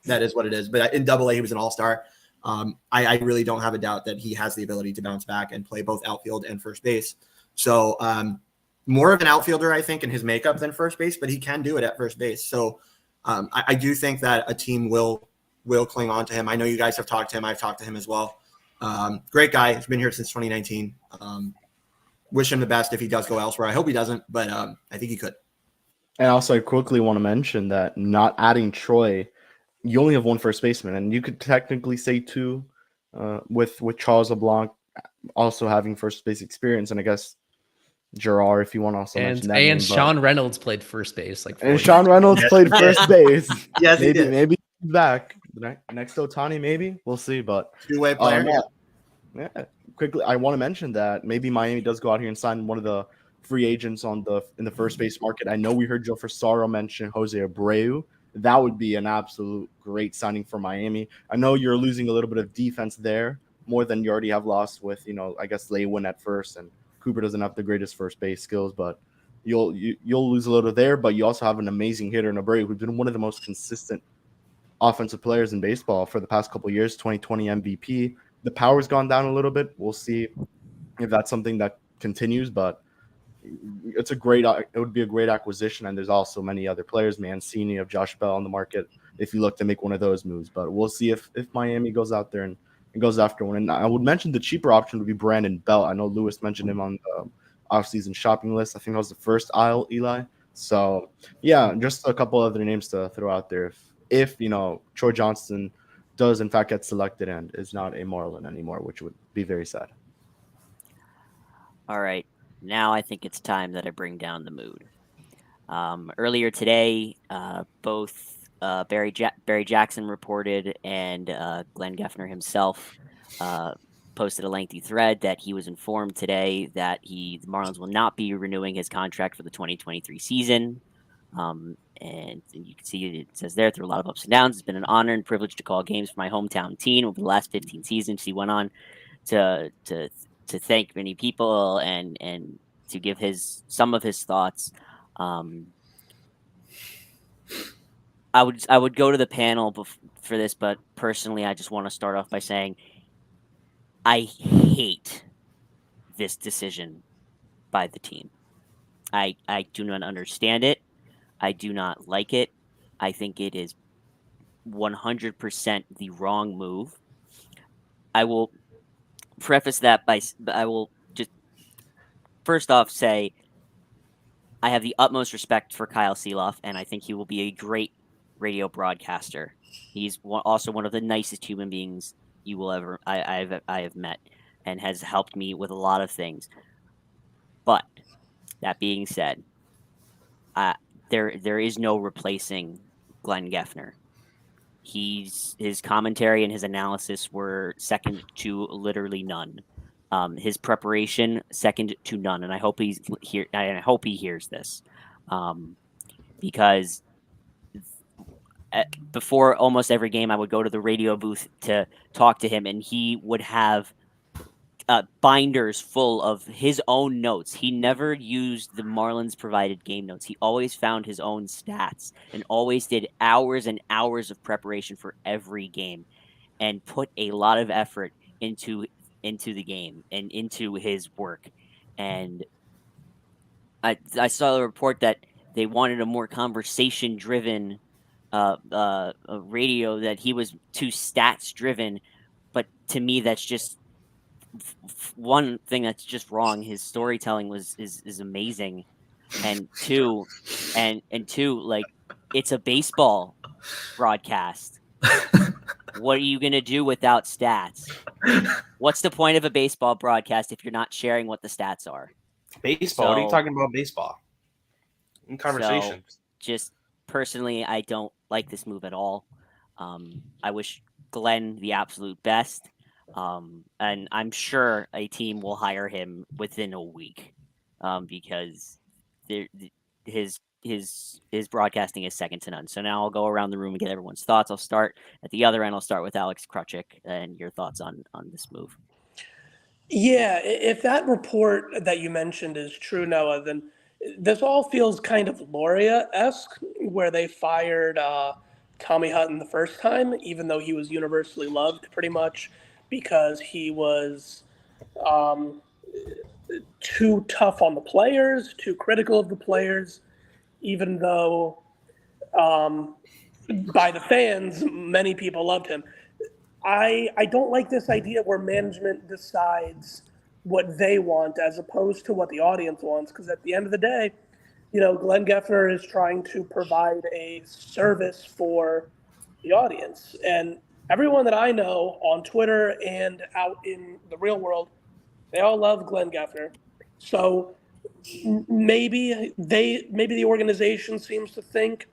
that is what it is. But in AA, he was an all-star. I really don't have a doubt that he has the ability to bounce back and play both outfield and first base. So more of an outfielder, I think, in his makeup than first base, but he can do it at first base. So I do think that a team will cling on to him. I know you guys have talked to him. I've talked to him as well. Great guy. He's been here since 2019. Wish him the best if he does go elsewhere. I hope he doesn't, but I think he could. And also, I quickly want to mention that not adding Troy, you only have one first baseman, and you could technically say two with Charles LeBlanc also having first base experience, and I guess Gerard, if you want to also mention that. And Sean Reynolds played first base. And Sean Reynolds played first base. Yes, he did. Maybe he's back. Next to Ohtani, maybe. We'll see. But two-way player. Yeah. Quickly, I want to mention that maybe Miami does go out here and sign one of the free agents in the first base market. I know we heard Joe Fasaro mention Jose Abreu. That would be an absolute great signing for Miami. I know you're losing a little bit of defense there, more than you already have lost with, I guess Lewin at first, and Cooper doesn't have the greatest first base skills, but you'll lose a little there, but you also have an amazing hitter in Abreu, who's been one of the most consistent offensive players in baseball for the past couple of years. 2020 MVP. The power's gone down a little bit. We'll see if that's something that continues, but it would be a great acquisition. And there's also many other players, Mancini, of Josh Bell on the market, if you look to make one of those moves. But we'll see if Miami goes out there and goes after one. And I would mention the cheaper option would be Brandon Belt. I know Lewis mentioned him on the offseason shopping list. I think that was the first aisle, Eli. So yeah, just a couple other names to throw out there. If Troy Johnston does in fact get selected and is not a Marlin anymore, which would be very sad. All right. Now I think it's time that I bring down the mood. Earlier today, both Barry Jackson reported and Glenn Geffner himself posted a lengthy thread that he was informed today that the Marlins will not be renewing his contract for the 2023 season. And you can see it says there, through a lot of ups and downs, it's been an honor and privilege to call games for my hometown team over the last 15 seasons. He went on to thank many people and to give some of his thoughts. I would go to the panel for this, but personally, I just want to start off by saying I hate this decision by the team. I do not understand it. I do not like it. I think it is 100% the wrong move. I will preface that I will just first off say I have the utmost respect for Kyle Seeloff, and I think he will be a great radio broadcaster. He's also one of the nicest human beings you will ever I have met, and has helped me with a lot of things. But that being said, there is no replacing Glenn Geffner. His commentary and his analysis were second to literally none. His preparation second to none, and I hope he's here. I hope he hears this, because before almost every game, I would go to the radio booth to talk to him, and he would have binders full of his own notes. He never used the Marlins provided game notes. He always found his own stats and always did hours and hours of preparation for every game, and put a lot of effort into the game and into his work. And I saw a report that they wanted a more conversation driven radio, that he was too stats driven. But to me, that's just one thing that's just wrong. His storytelling is amazing, and two, like, it's a baseball broadcast. What are you gonna do without stats? What's the point of a baseball broadcast if you're not sharing what the stats are? Baseball? What are you talking about? Baseball in conversation. So, just personally, I don't like this move at all. I wish Glenn the absolute best. And I'm sure a team will hire him within a week, because his broadcasting is second to none. So now I'll go around the room and get everyone's thoughts. I'll start at the other end. I'll start with Alex Krutchik and your thoughts on this move. Yeah, if that report that you mentioned is true, Noah, then this all feels kind of Loria-esque, where they fired Tommy Hutton the first time, even though he was universally loved pretty much because he was too tough on the players, too critical of the players, even though by the fans, many people loved him. I don't like this idea where management decides what they want as opposed to what the audience wants, because at the end of the day, Glenn Geffner is trying to provide a service for the audience. And everyone that I know on Twitter and out in the real world, they all love Glenn Geffner. So maybe the organization seems to think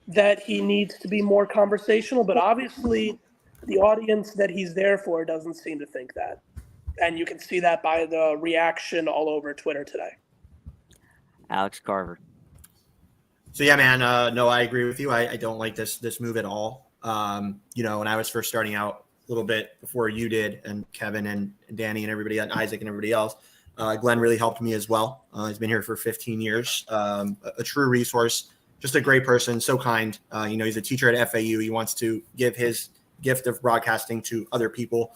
that he needs to be more conversational, but obviously the audience that he's there for doesn't seem to think that. And you can see that by the reaction all over Twitter today. Alex Carver. So yeah, man, no, I agree with you. I don't like this move at all. When I was first starting out a little bit before you did, and Kevin and Danny and everybody and Isaac and everybody else, Glenn really helped me as well. He's been here for 15 years. A true resource, just a great person, so kind. He's a teacher at FAU. He wants to give his gift of broadcasting to other people.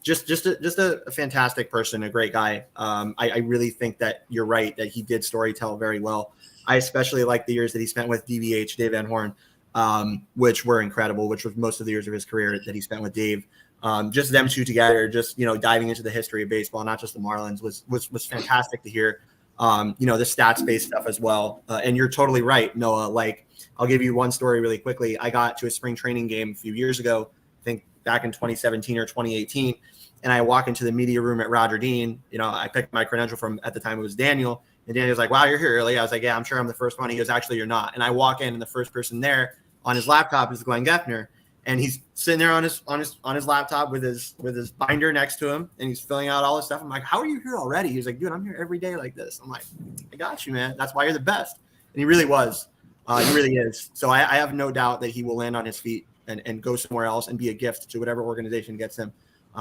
Just a fantastic person, a great guy. I really think that you're right that he did storytell very well. I especially like the years that he spent with DVH, Dave Van Horn, which were incredible, which was most of the years of his career that he spent with Dave. Just them two together, just, diving into the history of baseball, not just the Marlins, was fantastic to hear. The stats-based stuff as well. And you're totally right, Noah. Like, I'll give you one story really quickly. I got to a spring training game a few years ago, I think back in 2017 or 2018, and I walk into the media room at Roger Dean. I picked my credential from, at the time it was Daniel, and Daniel's like, "Wow, you're here early." I was like, "Yeah, I'm sure I'm the first one." He goes, "Actually, you're not." And I walk in, and the first person there on his laptop is Glenn Geffner, and he's sitting there on his laptop with his binder next to him, and he's filling out all this stuff. I'm like, "How are you here already?" He's like, "Dude, I'm here every day like this." I'm like, "I got you, man. That's why you're the best." And he really was. He really is. So I have no doubt that he will land on his feet and go somewhere else and be a gift to whatever organization gets him.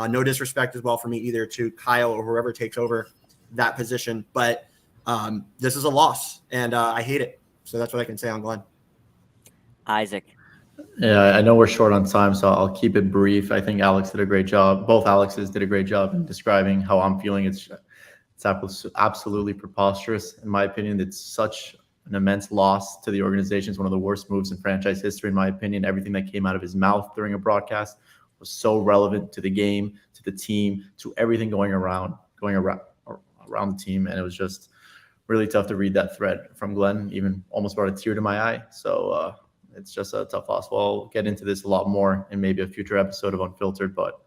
No disrespect as well for me either to Kyle or whoever takes over that position, but this is a loss, and I hate it. So that's what I can say on Glenn. Isaac. Yeah, I know we're short on time, so I'll keep it brief. I think Alex did a great job. Both Alexes did a great job in describing how I'm feeling. It's absolutely preposterous, in my opinion. It's such an immense loss to the organization. It's one of the worst moves in franchise history, in my opinion. Everything that came out of his mouth during a broadcast was so relevant to the game, to the team, to everything going around the team, and it was just really tough to read that thread from Glenn. Even almost brought a tear to my eye. So it's just a tough loss. We'll get into this a lot more in maybe a future episode of Unfiltered, but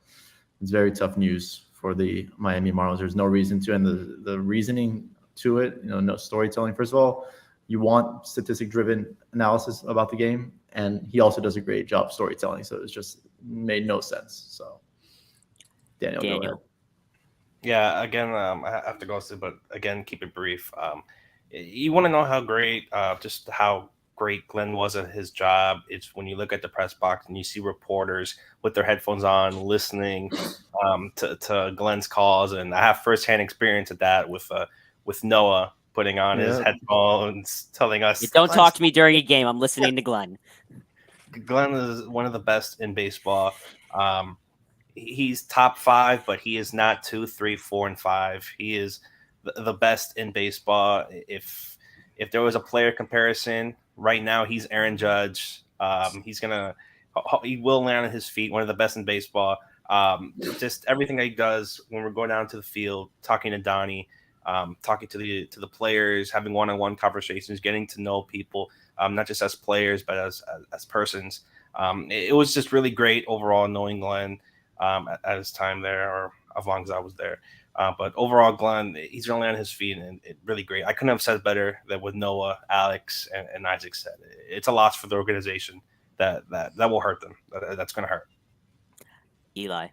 it's very tough news for the Miami Marlins. There's no reason to, and the reasoning to it, no storytelling. First of all, you want statistic-driven analysis about the game, and he also does a great job storytelling. So it's just made no sense. So Daniel. Go ahead. Yeah, again, I have to go through, but again, keep it brief. You want to know how great, just how great Glenn was at his job. It's when you look at the press box and you see reporters with their headphones on, listening to Glenn's calls, and I have firsthand experience at that with Noah putting on his headphones, telling us, Don't talk to me during a game. I'm listening to Glenn. Glenn is one of the best in baseball. He's top 5, but he is not 2, 3, 4, and 5. He is the best in baseball. If there was a player comparison right now, he's Aaron Judge. He will land on his feet. One of the best in baseball. Just everything that he does when we're going down to the field, talking to Donnie, talking to the players, having one-on-one conversations, getting to know people, not just as players but as persons. It was just really great overall knowing Glenn at his time there, or as long as I was there. But overall, Glenn, he's really on his feet, and really great. I couldn't have said better than what Noah, Alex, and Isaac said. It's a loss for the organization that will hurt them. That's going to hurt. Eli.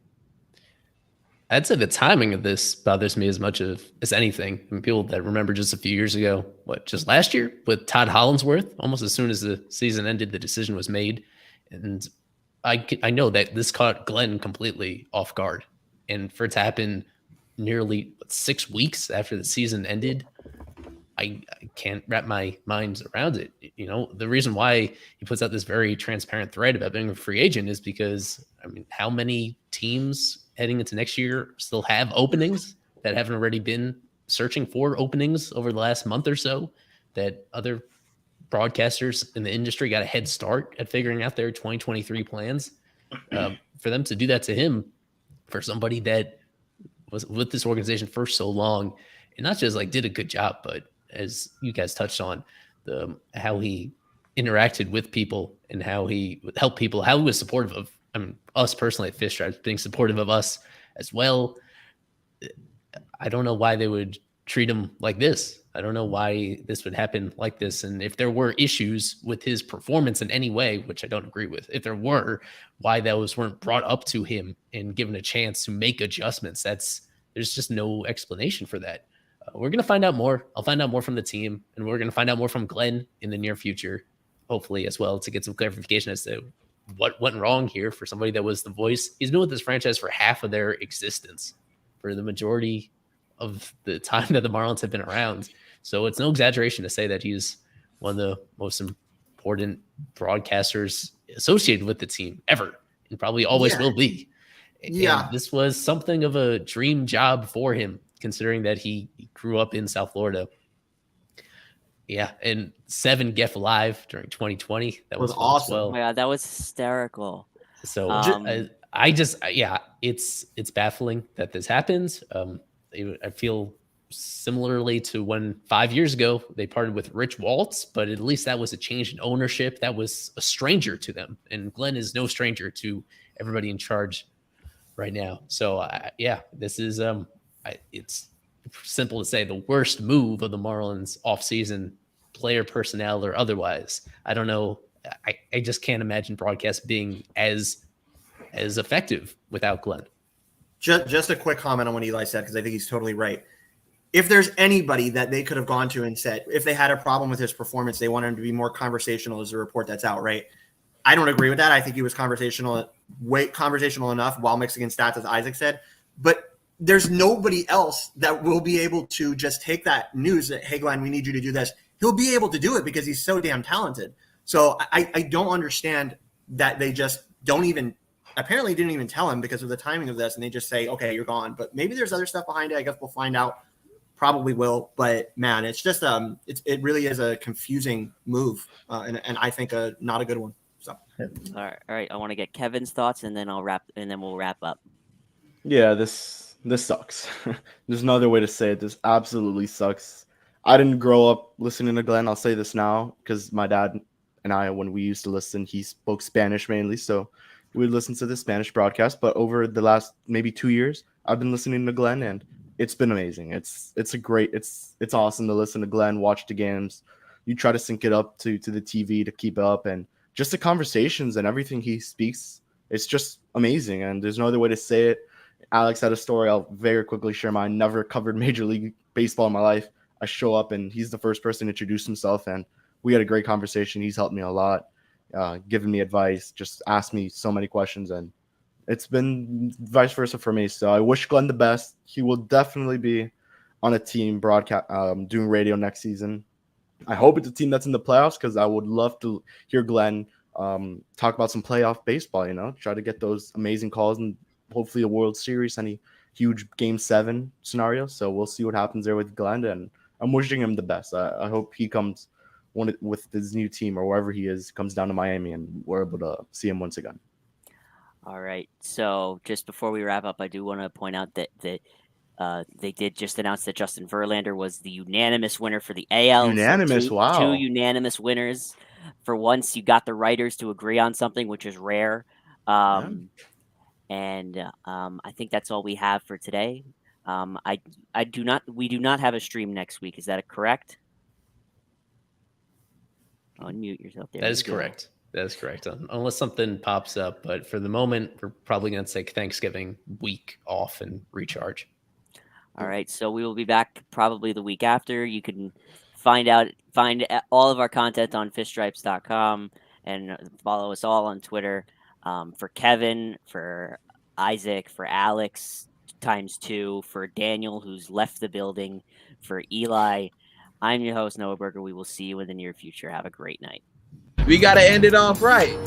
I'd say the timing of this bothers me as much as anything. I mean, people that remember just a few years ago, just last year with Todd Hollandsworth, almost as soon as the season ended, the decision was made. And I know that this caught Glenn completely off guard. And for it to happen nearly 6 weeks after the season ended, I can't wrap my mind around it. The reason why he puts out this very transparent thread about being a free agent is because, how many teams heading into next year still have openings that haven't already been searching for openings over the last month or so, that other broadcasters in the industry got a head start at figuring out their 2023 plans. For them to do that to him, for somebody that was with this organization for so long, and not just did a good job, but as you guys touched on, how he interacted with people and how he would help people, how he was supportive of us personally at Fish Stripes, being supportive of us as well. I don't know why they would treat him like this. I don't know why this would happen like this. And if there were issues with his performance in any way, which I don't agree with, if there were, why those weren't brought up to him and given a chance to make adjustments. There's just no explanation for that. We're going to find out more. I'll find out more from the team, and we're going to find out more from Glenn in the near future, hopefully as well, to get some clarification as to what went wrong here for somebody that was the voice. He's been with this franchise for half of their existence, for the majority of the time that the Marlins have been around. So it's no exaggeration to say that he's one of the most important broadcasters associated with the team ever, and probably always will be. Yeah. And this was something of a dream job for him, considering that he grew up in South Florida. Yeah, and 7 Geff Live during 2020. That was fun awesome. as Oh well. my God, that was hysterical. So it's baffling that this happens. I feel similarly to when 5 years ago they parted with Rich Waltz, but at least that was a change in ownership. That was a stranger to them, and Glenn is no stranger to everybody in charge right now. So this is it's simple to say the worst move of the Marlins offseason, player personnel or otherwise. I don't know. I just can't imagine broadcast being as effective without Glenn. Just a quick comment on what Eli said, because I think he's totally right. If there's anybody that they could have gone to and said, if they had a problem with his performance, they want him to be more conversational, as a report that's out, right? I don't agree with that. I think he was conversational enough while mixing in stats, as Isaac said. But there's nobody else that will be able to just take that news that, hey, Glenn, we need you to do this. He'll be able to do it because he's so damn talented. So I don't understand that they just didn't even tell him because of the timing of this, and they just say, okay, you're gone. But maybe there's other stuff behind it. I guess we'll find out. Probably will. But man, it's just it really is a confusing move, and I think not a good one. So All right. I want to get Kevin's thoughts, and then we'll wrap up. Yeah, this sucks. There's no other way to say it. This absolutely sucks. I didn't grow up listening to Glenn. I'll say this now because my dad and I, when we used to listen, he spoke Spanish mainly, so we would listen to the Spanish broadcast. But over the last maybe 2 years, I've been listening to Glenn, and it's been amazing. It's awesome to listen to Glenn, watch the games. You try to sync it up to the TV to keep it up, and just the conversations and everything he speaks, it's just amazing. And there's no other way to say it. Alex had a story. I'll very quickly share mine. Never covered Major League Baseball in my life. I show up, and he's the first person to introduce himself, and we had a great conversation. He's helped me a lot, given me advice, just asked me so many questions, and it's been vice versa for me. So I wish Glenn the best. He will definitely be on a team broadcast, doing radio next season. I hope it's a team that's in the playoffs, because I would love to hear Glenn talk about some playoff baseball, try to get those amazing calls and hopefully a World Series, any huge Game 7 scenario. So we'll see what happens there with Glenn, and I'm wishing him the best. I hope he comes with his new team or wherever he is, comes down to Miami, and we're able to see him once again. All right. So just before we wrap up, I do want to point out that they did just announce that Justin Verlander was the unanimous winner for the AL. Unanimous, so wow. 2 unanimous winners. For once, you got the writers to agree on something, which is rare. And I think that's all we have for today. We do not have a stream next week. Is that correct? Unmute yourself there. That is correct. That is correct. Unless something pops up. But for the moment, we're probably going to take Thanksgiving week off and recharge. All right. So we will be back probably the week after. You can find all of our content on fishstripes.com and follow us all on Twitter. For Kevin, for Isaac, for Alex ×2, for Daniel, who's left the building, for Eli, I'm your host, Noah Berger. We will see you in the near future. Have a great night. We got to end it off right.